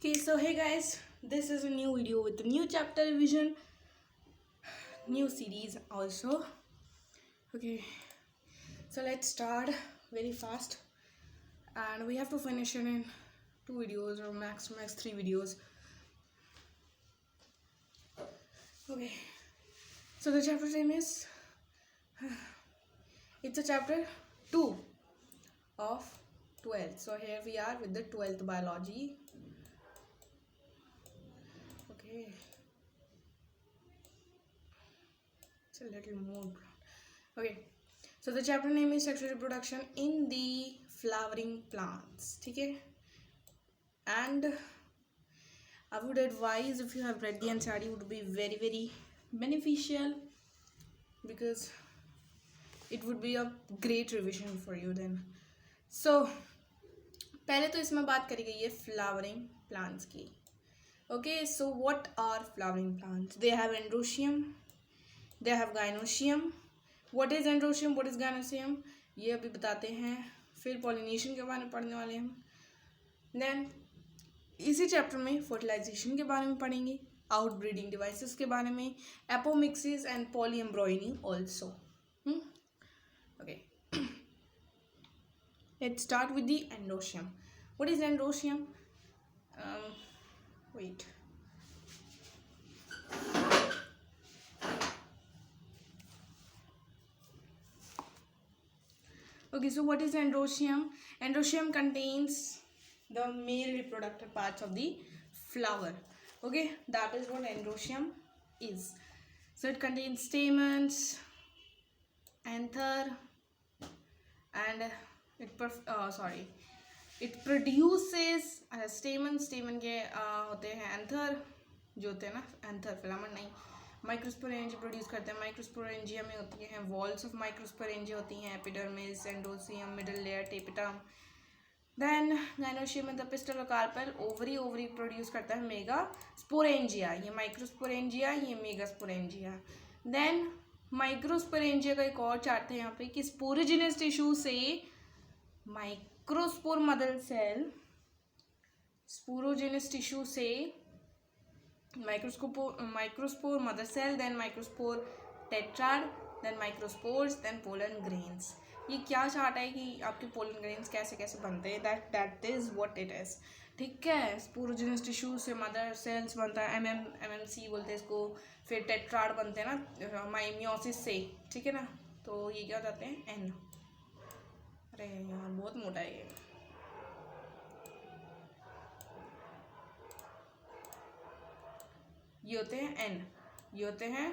Okay, so hey guys, this is a new video with a new chapter revision, new series also. Okay, so let's start very fast, and we have to finish it in 2 videos or max to max 3 videos. Okay, so the chapter name is it's a chapter 2 of 12th. So here we are with the 12th biology. Okay, it's a little more broad. Okay, so the chapter name is sexual reproduction in the flowering plants. Okay, and I would advise, if you have read the NCERT, would be very beneficial, because it would be a great revision for you then. So पहले तो इसमें बात करी गई है flowering plants की. Okay, so what are flowering plants? They have androecium, they have gynoecium. What is androecium, what is gynoecium, ये अभी बताते हैं. फिर pollination के बारे में पढ़ने वाले हम. Then इसी चैप्टर में फर्टिलाइजेशन के बारे में पढ़ेंगे, आउटब्रीडिंग डिवाइसेस के बारे में, apomixis and polyembryony also. Okay, let's start with the endothecium. What is endothecium? Wait, okay, so what is androecium? Androecium contains the male reproductive parts of the flower. Okay, that is what androecium is. So it contains stamens, anther, and it produces stamen के होते हैं anther, जो होते हैं ना, anther filament नहीं, microsporangia produce करते हैं. माइक्रोस्पोरेंजिया में होती हैं वॉल्स ऑफ माइक्रोस्पोरेंजिया होती हैं, epidermis, endothecium, middle layer, tapetum. Then gynoecium में द पिस्टल और कार्पेल. ओवरी प्रोड्यूस करता है मेगा स्पोरेंजिया. ये माइक्रोस्पोरेंजिया, ये मेगा स्पोरेंजिया. देन माइक्रोस्पोरेंजिया का एक और चार्ट है यहाँ पे कि स्पोरोजिनस टिश्यू से microspore mother cell, sporogenous tissue से microspore mother cell, then microspore tetrad, then microspores, then pollen grains. ये क्या चार्ट है कि आपके पोलन ग्रेन्स कैसे कैसे बनते हैं. That is what it is. ठीक है, स्पोरोजिनस टिश्यू से मदर सेल्स बनता है, एमएमसी बोलते हैं इसको. फिर टेट्राड बनते हैं ना माइमियोसिस से. ठीक है ना, तो ये क्या हो जाते हैं, एन. अरे यार बहुत मोटा है ये होते हैं एन, ये होते हैं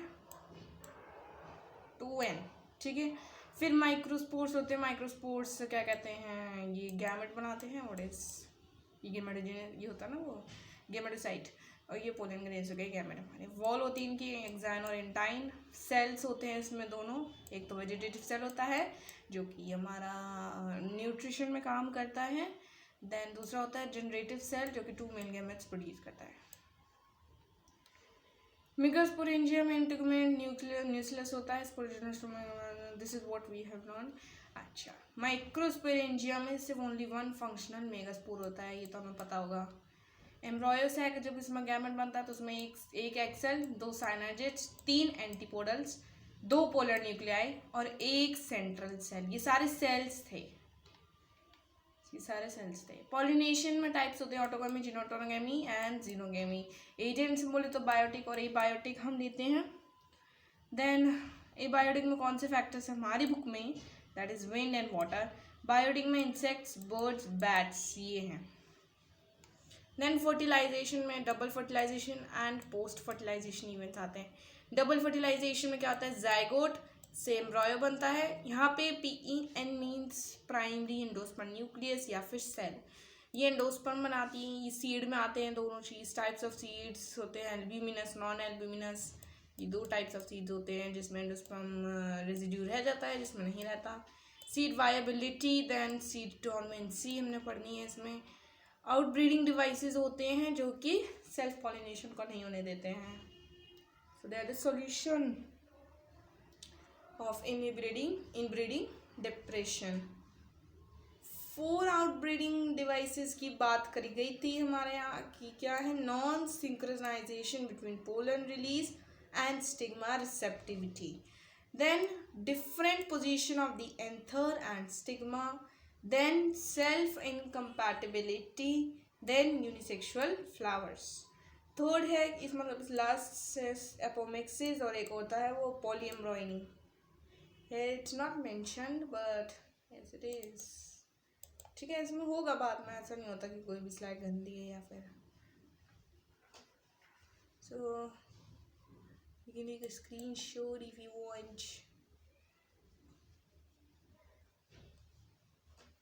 2n. ठीक है, फिर माइक्रोस्पोर्स होते हैं. माइक्रोस्पोर्स क्या कहते हैं, ये गैमेट बनाते हैं. व्हाट इज ये गैमेटोजेन, ये होता है ना वो गैमेटोसाइट, और ये पोलन ग्रेन्स हो गए गैमेट हमारे. वॉल होती है इनकी एक्साइन और इंटाइन. सेल्स होते हैं इसमें दोनों. एक तो वेजिटेटिव सेल होता है जो कि हमारा न्यूट्रिशन में काम करता है. देन दूसरा होता है जनरेटिव सेल जो कि 2 मेल गैमेट्स प्रोड्यूस करता है. मेगास्पोरेंजिया में इंटीग्रेट न्यूक्लियस होता है. This is what we have learn. अच्छा, माइक्रोस्पोरेंजिया में सिर्फ ओनली 1 फंक्शनल मेगास्पोर होता है, ये तो हमें पता होगा. एम्ब्रॉयो सैक, जब इसमें गैमेट बनता है तो उसमें एक egg cell, 2 synergids, 3 antipodals, 2 polar nuclei और 1 सेंट्रल सेल. ये सारे सेल्स थे. पॉलिनेशन में टाइप्स होते हैं ऑटोगेमी, जिनोटोगेमी एंड जीनोगेमी. एजेंट्स बोले तो बायोटिक और एबायोटिक हम लेते हैं. देन एबायोटिक में कौन से फैक्टर्स हैं हमारी बुक में, that is wind and water. Biotic में इंसेक्ट्स, बर्ड्स, बैट्स, ये हैं. देन फर्टिलाइजेशन में double fertilisation and post fertilisation events आते हैं. डबल फर्टिलाइजेशन में क्या होता है, जाइगोट से एम्ब्रॉयो बनता है. यहाँ पे PEN means primary endosperm nucleus या फिर सेल. ये एंडोस्पर्म बनाती हैं. ये सीड में आते हैं दोनों चीज़. टाइप्स ऑफ सीड्स होते हैं, एल्ब्यूमिनस, नॉन एल्ब्यूमिनस. ये 2 टाइप्स ऑफ सीड्स होते हैं जिसमें एंडोस्पर्म रेजिड्यू रह जाता है, जिसमें नहीं रहता. सीड वायबिलिटी, देन सीड डोर्मेंसी हमने पढ़नी है इसमें. आउटब्रीडिंग डिवाइसेस होते हैं जो कि सेल्फ पॉलिनेशन को नहीं होने देते हैं. So that is solution of inbreeding depression. 4 outbreeding devices की बात करी गई थी हमारे यहाँ की क्या है, non synchronisation between pollen release and stigma receptivity, then different position of the anther and stigma, then self incompatibility, then unisexual flowers. Third है इसमें लास्ट एपोमिक्सिस, और एक होता है वो पॉलीएम्ब्रॉयनी है, it's not mentioned but yes it is. ठीक है, इसमें होगा बाद में, ऐसा नहीं होता कि कोई भी स्लाइड गंदी है या फिर। So you can take a screenshot if you want,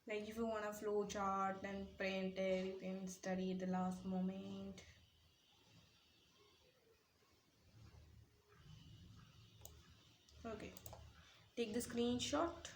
like if you want a flow chart and print it, you can study the last moment. Okay, take the screenshot.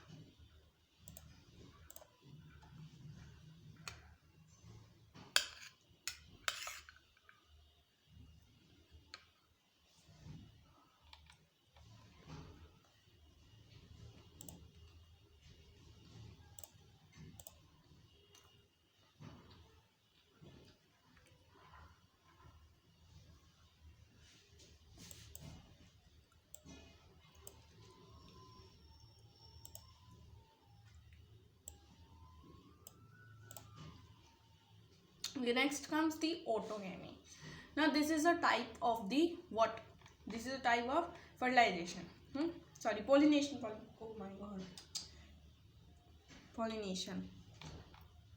Okay, next comes the autogamy. Now this is a type of the what? This is a type of fertilization. Sorry, pollination. Oh my god. Pollination.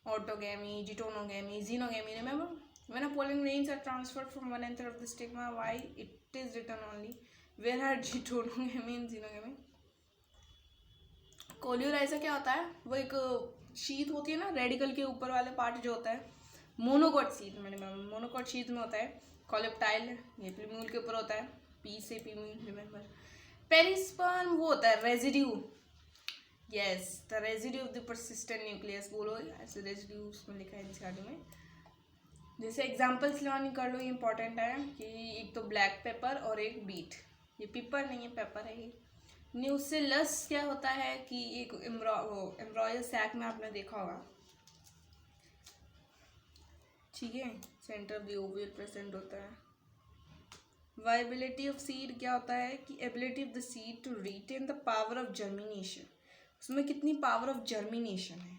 Autogamy, geitonogamy, xenogamy. Remember, when a pollen grains are transferred from one anther of the stigma, why it is written only? Where are geitonogamy and xenogamy? Coleorhiza क्या होता है, वो एक sheet होती है ना, radical के ऊपर वाले पार्ट जो होता है, मोनोकॉट शीट में, मोनोकॉट शीट में होता है कॉलेप्टाइल, ये प्लीम्यूल के ऊपर होता है, पी से प्लीम्यूल, रिमेंबर। पेरिस्पर्म वो होता है residue, yes the residue of the persistent nucleus, बोलो ऐसे रेजिड्यू उसमें लिखा है एनसीईआरटी में। जैसे एग्जांपल्स लर्न कर लो, ये इंपॉर्टेंट है कि एक तो ब्लैक पेपर और एक बीट, ये पेपर नहीं है पेपर है ये। न्यूसिलस क्या होता है कि एक एम्ब्रॉयल सैक में आपने देखा होगा, ठीक है, centre of the ovule present होता है। वायबिलिटी ऑफ सीड क्या होता है कि ability of the seed to retain the power of germination, उसमें कितनी पावर ऑफ जर्मिनेशन है,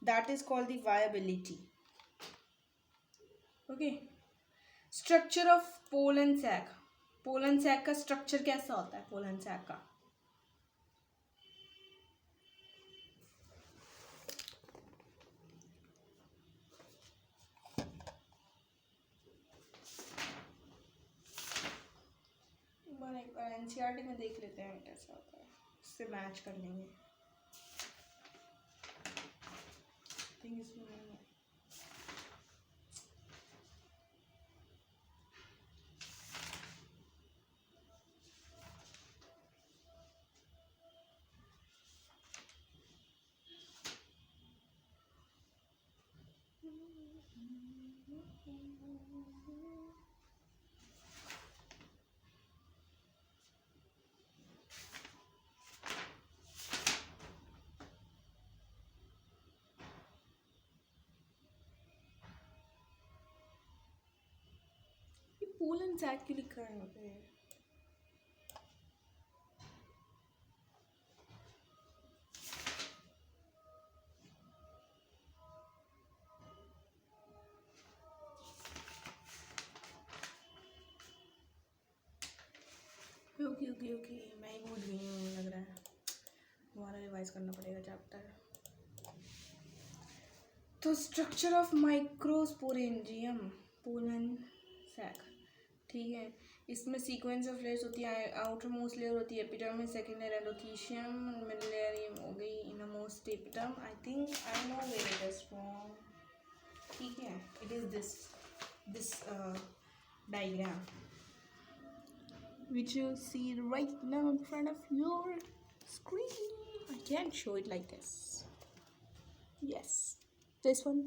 that is called the viability. Okay, structure of pollen sac, pollen sac का स्ट्रक्चर कैसा होता है, पोलन सैक का एनसीईआरटी में देख लेते हैं कैसा होता है, इससे मैच कर लेंगे। थिंक इसमें नहीं है। पोलन सैक क्यों लिखा है यहाँ पे? ओके मैं ही भूल गई हूँ लग रहा है, दोबारा रिवाइज करना पड़ेगा चैप्टर। तो structure of microsporangium pollen sac, ठीक है, इसमें सीक्वेंस ऑफ लेयर्स होती है, आउटर मोस्ट लेयर होती है epidermis, second layer endothecium, middle layer ये हो गई innermost epiderm. I think I know where it is from, ठीक है, it is this diagram which you see right now in front of your screen. I can't show it like this. Yes, this one.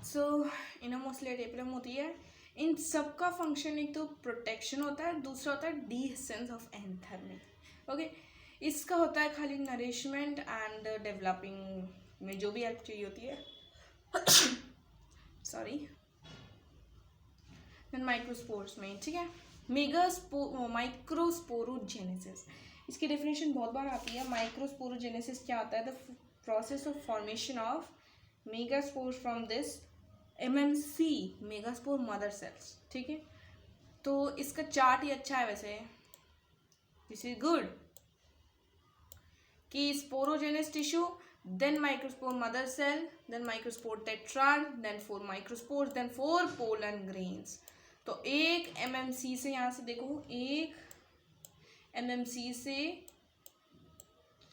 So innermost layer epiderm होती है, इन सब का function एक तो protection होता है, दूसरा होता है डिसेंस ऑफ एंथैल्पी। ओके, इसका होता है खाली नरिशमेंट एंड डेवलपिंग में जो भी हेल्प चाहिए होती है। सॉरी। देन माइक्रोस्पोर्स में, ठीक है, माइक्रोस्पोरोजेनेसिस, इसकी डेफिनेशन बहुत बार आती है। माइक्रोस्पोरोजेनेसिस क्या होता है? The process of formation of megaspores from this MMC megaspore mother cells, ठीक है। तो इसका चार्ट ही अच्छा है वैसे, दिस इज गुड, कि sporogenous tissue, then microspore mother cell, then microspore tetrad, then 4 microspores, then 4 pollen grains. तो एक MMC से, यहाँ से देखो, एक MMC से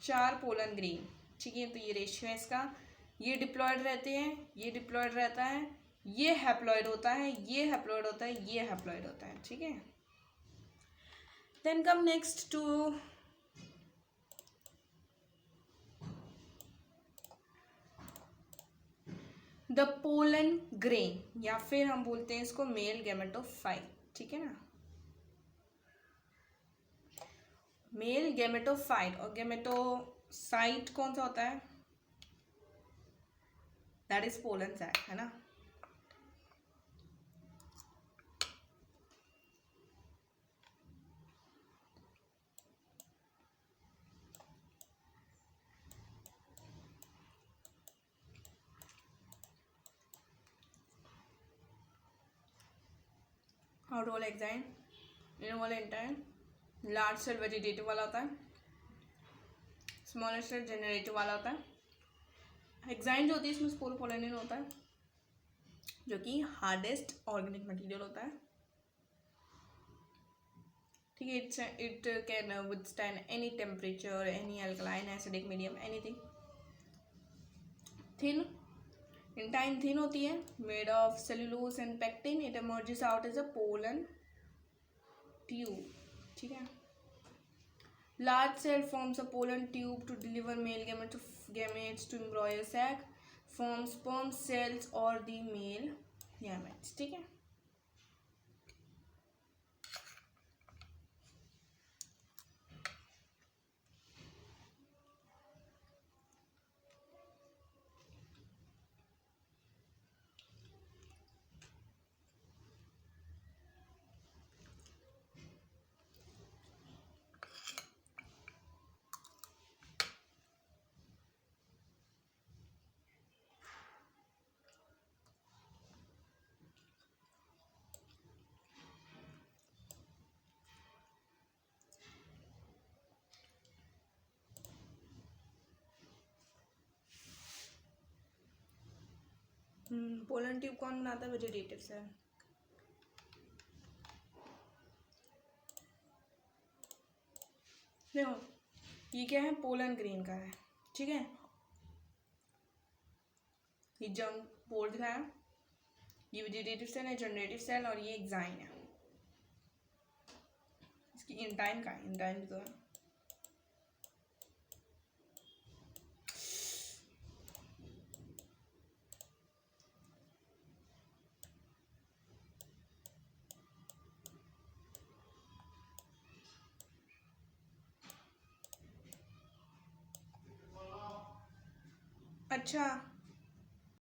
4 पोलन ग्रेन, ठीक है। तो ये रेशियो है इसका, ये डिप्लॉयड रहते हैं, ये डिप्लॉयड रहता है, ये हैप्लॉयड होता है, ये हैप्लॉयड होता है, ये हैप्लॉयड होता है, ठीक है। Then come next to the pollen grain, या फिर हम बोलते हैं इसको मेल गैमेटोफाइट, ठीक है ना। मेल गैमेटोफाइट और गैमेटोसाइट कौन सा होता है? दैट इज पोलन सैक, है ना। हाउ टू रोल एग्जाइन इन वाला इंटाइन, लार्ज सेल वेजिटेटिव वाला होता है, स्मॉलर सेल जेनरेटिव वाला होता है। हेक्साइन जो होती है इसमें स्पोरोपोलेनिन होता है, जो कि हार्डेस्ट ऑर्गेनिक मटेरियल होता है, ठीक है। It can withstand any temperature, any alkaline, acidic medium, anything. Thin, intine thin होती है, made of cellulose and pectin, it emerges out as a pollen tube, ठीक है। Large cell forms a pollen tube to deliver male gametes to embryo sac, forms sperm cells or the male gametes, ठीक है। Pollen tube कौन बनाता है? Vegetative cell. देखो ये क्या है? पोलन ग्रेन का है, ठीक है। ये जंक बोर्ड दिखाया, ये वेजिटेटिव सेल है, जनरेटिव सेल, और ये एग्जाइन है। इसकी इंटाइन का है, इंटाइन भी तो है। अच्छा